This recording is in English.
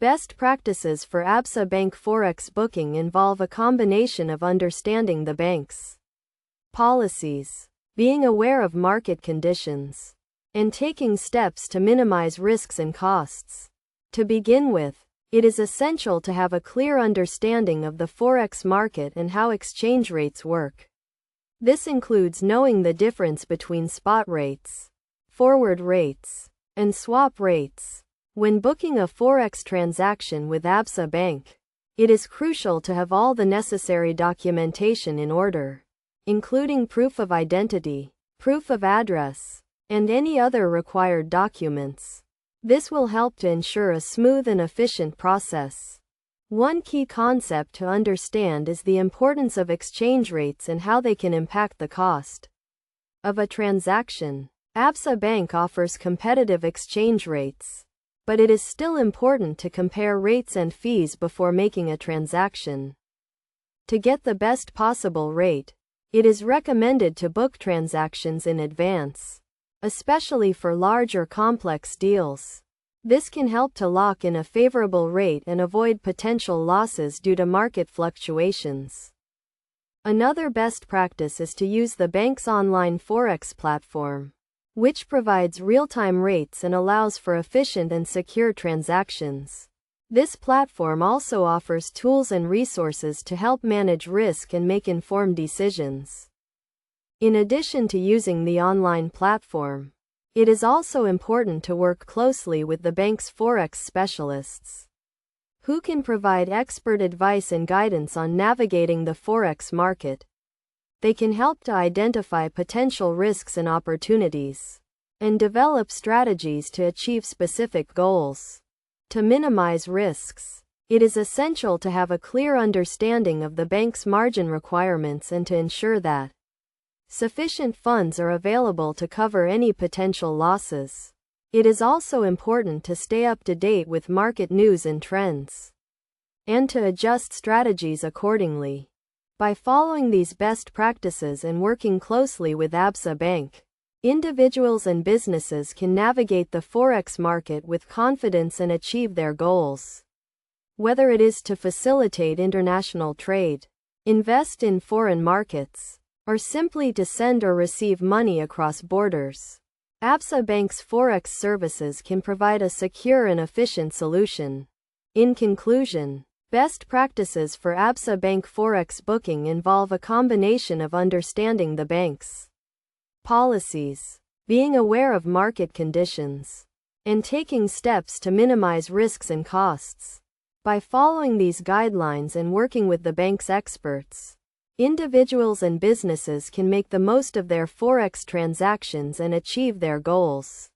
Best practices for Absa Bank Forex booking involve a combination of understanding the bank's policies, being aware of market conditions, and taking steps to minimize risks and costs. To begin with, it is essential to have a clear understanding of the Forex market and how exchange rates work. This includes knowing the difference between spot rates, forward rates, and swap rates. When booking a Forex transaction with Absa Bank, it is crucial to have all the necessary documentation in order, including proof of identity, proof of address, and any other required documents. This will help to ensure a smooth and efficient process. One key concept to understand is the importance of exchange rates and how they can impact the cost of a transaction. Absa Bank offers competitive exchange rates, but it is still important to compare rates and fees before making a transaction. To get the best possible rate, it is recommended to book transactions in advance, especially for large or complex deals. This can help to lock in a favorable rate and avoid potential losses due to market fluctuations. Another best practice is to use the bank's online Forex platform, which provides real-time rates and allows for efficient and secure transactions. This platform also offers tools and resources to help manage risk and make informed decisions. In addition to using the online platform, it is also important to work closely with the bank's Forex specialists, who can provide expert advice and guidance on navigating the Forex market. They can help to identify potential risks and opportunities, and develop strategies to achieve specific goals. To minimize risks, it is essential to have a clear understanding of the bank's margin requirements and to ensure that sufficient funds are available to cover any potential losses. It is also important to stay up to date with market news and trends, and to adjust strategies accordingly. By following these best practices and working closely with Absa Bank, individuals and businesses can navigate the Forex market with confidence and achieve their goals. Whether it is to facilitate international trade, invest in foreign markets, or simply to send or receive money across borders, Absa Bank's Forex services can provide a secure and efficient solution. In conclusion, best practices for Absa Bank Forex booking involve a combination of understanding the bank's policies, being aware of market conditions, and taking steps to minimize risks and costs. By following these guidelines and working with the bank's experts, individuals and businesses can make the most of their Forex transactions and achieve their goals.